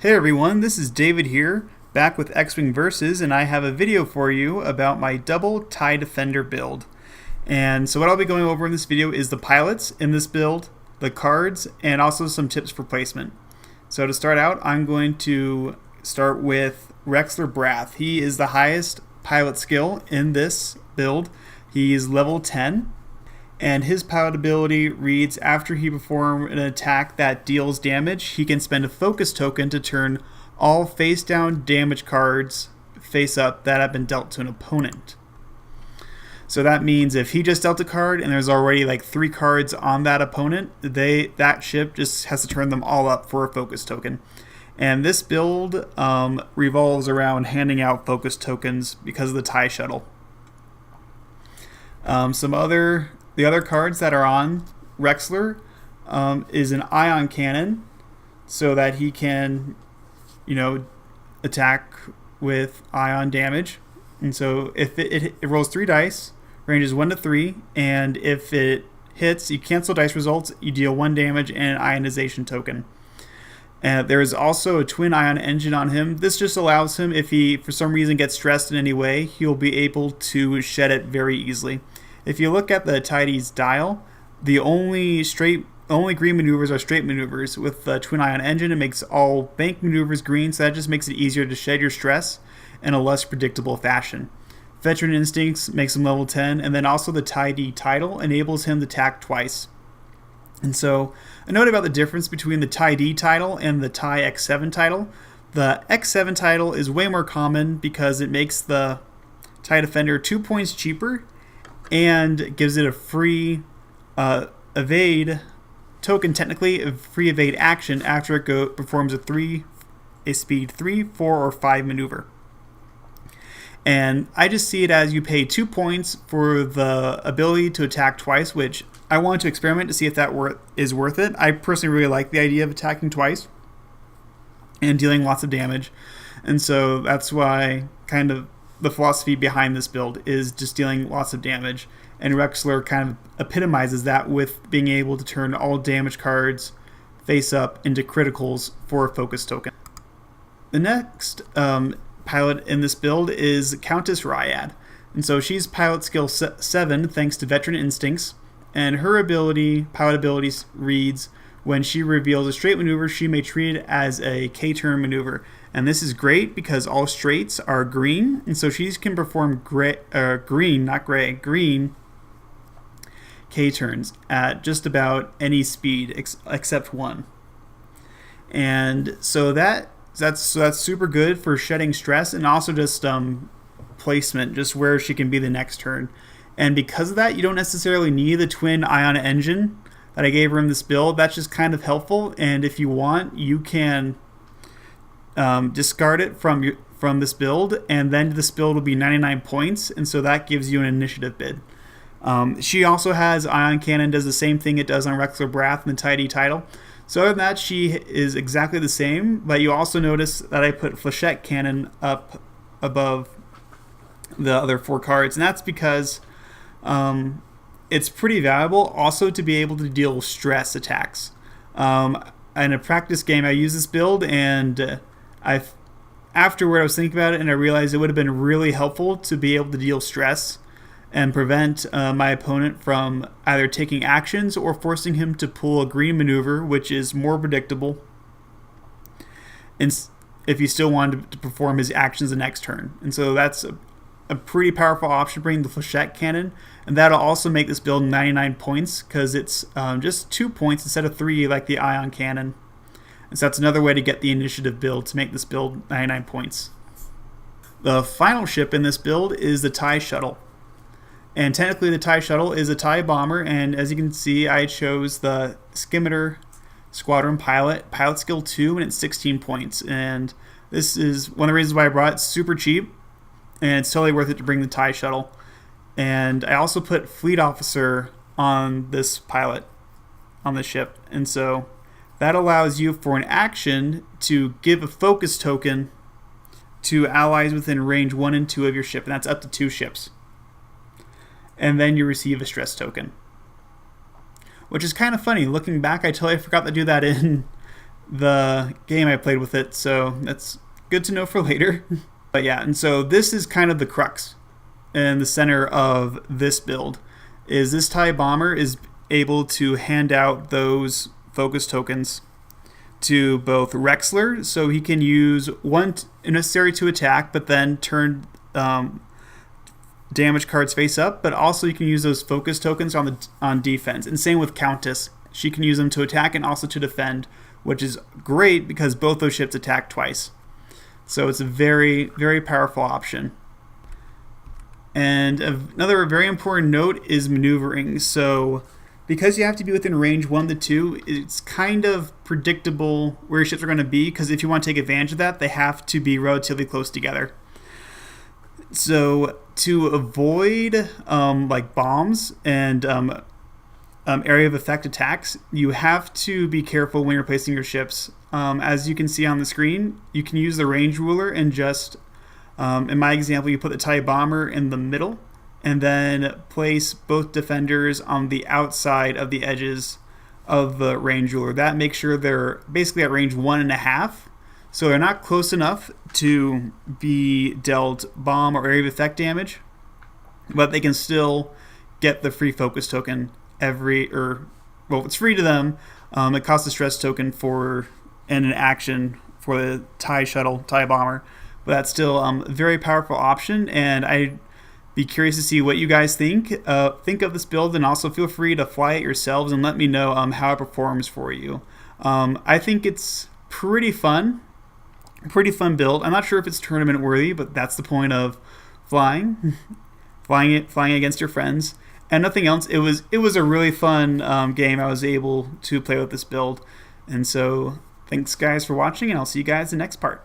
Hey everyone, this is David here, back with X-Wing Versus, and I have a video for you about my double TIE Defender build. And so what I'll be going over in this video is the pilots in this build, the cards, and also some tips for placement. So to start out, I'm going to start with Rexler Brath. He is the highest pilot skill in this build. He's level 10. And his pilot ability reads, after he performs an attack that deals damage, he can spend a focus token to turn all face down damage cards face up that have been dealt to an opponent. So that means if he just dealt a card and there's already like 3 cards on that opponent, that ship just has to turn them all up for a focus token. And this build revolves around handing out focus tokens because of the TIE Shuttle. The other cards that are on Rexler is an ion cannon, so that he can, attack with ion damage. And so if it rolls 3 dice, ranges 1 to 3, and if it hits, you cancel dice results, you deal 1 damage and an ionization token. There is also a twin ion engine on him. This just allows him, if he for some reason gets stressed in any way, he'll be able to shed it very easily. If you look at the TIE's dial, the only green maneuvers are straight maneuvers. With the twin ion engine, it makes all bank maneuvers green, so that just makes it easier to shed your stress in a less predictable fashion. Veteran Instincts makes him level 10, and then also the TIE title enables him to attack twice. And so, a note about the difference between the TIE title and the TIE X7 title. The X7 title is way more common because it makes the TIE Defender 2 points cheaper and gives it a free evade token, technically a free evade action after it performs a speed 3, 4, or 5 maneuver. And I just see it as you pay 2 points for the ability to attack twice, which I want to experiment to see if that is worth it. I personally really like the idea of attacking twice and dealing lots of damage. And so that's why kind of the philosophy behind this build is just dealing lots of damage, and Rexler kind of epitomizes that with being able to turn all damage cards face up into criticals for a focus token. The next pilot in this build is Countess Triad, and so she's pilot skill 7 thanks to Veteran Instincts, and her pilot abilities reads, when she reveals a straight maneuver, she may treat it as a K-turn maneuver. And this is great because all straights are green, and so she can perform green K-turns at just about any speed except 1. And so that's super good for shedding stress, and also just placement, just where she can be the next turn. And because of that, you don't necessarily need the twin ion engine that I gave her in this build. That's just kind of helpful, and if you want, you can discard it from this build, and then this build will be 99 points, and so that gives you an initiative bid. She also has ion cannon, does the same thing it does on Rexler Brath and the TIE title. So other than that, she is exactly the same, but you also notice that I put flechette cannon up above the other 4 cards, and that's because it's pretty valuable also to be able to deal stress attacks. In a practice game, I used this build, and afterward I was thinking about it, and I realized it would have been really helpful to be able to deal stress and prevent my opponent from either taking actions or forcing him to pull a green maneuver, which is more predictable, and if he still wanted to perform his actions the next turn. And so that's a pretty powerful option, bringing the flechette cannon, and that'll also make this build 99 points because it's just 2 points instead of 3 like the ion cannon. And so that's another way to get the initiative build to make this build 99 points. The final ship in this build is the TIE Shuttle. And technically the TIE Shuttle is a TIE bomber, and as you can see, I chose the Skimitar Squadron pilot skill 2, and it's 16 points. And this is one of the reasons why I brought it. Super cheap, and it's totally worth it to bring the TIE Shuttle. And I also put Fleet Officer on this pilot, on the ship. And so that allows you for an action to give a focus token to allies within range 1 and 2 of your ship, and that's up to 2 ships. And then you receive a stress token, which is kind of funny. Looking back, I totally forgot to do that in the game I played with it, so that's good to know for later. But yeah, and so this is kind of the crux and the center of this build. Is this TIE bomber is able to hand out those focus tokens to both Rexler, so he can use one necessary to attack, but then turn damage cards face up. But also you can use those focus tokens on defense. And same with Countess, she can use them to attack and also to defend, which is great because both those ships attack twice. So it's a very, very powerful option. And another very important note is maneuvering. So because you have to be within range 1 to 2, it's kind of predictable where your ships are going to be, because if you want to take advantage of that, they have to be relatively close together. So to avoid like bombs and area of effect attacks, you have to be careful when you're placing your ships. As you can see on the screen, you can use the range ruler and just, in my example, you put the TIE bomber in the middle and then place both defenders on the outside of the edges of the range ruler. That makes sure they're basically at range 1.5. So they're not close enough to be dealt bomb or area of effect damage, but they can still get the free focus token it's free to them. It costs a stress token and an action for the TIE Shuttle, TIE Bomber, but that's still a very powerful option, and I'd be curious to see what you guys think of this build, and also feel free to fly it yourselves and let me know how it performs for you. I think it's pretty fun build. I'm not sure if it's tournament worthy, but that's the point of flying against your friends. And nothing else. It was a really fun game. I was able to play with this build. And so thanks guys for watching, and I'll see you guys in the next part.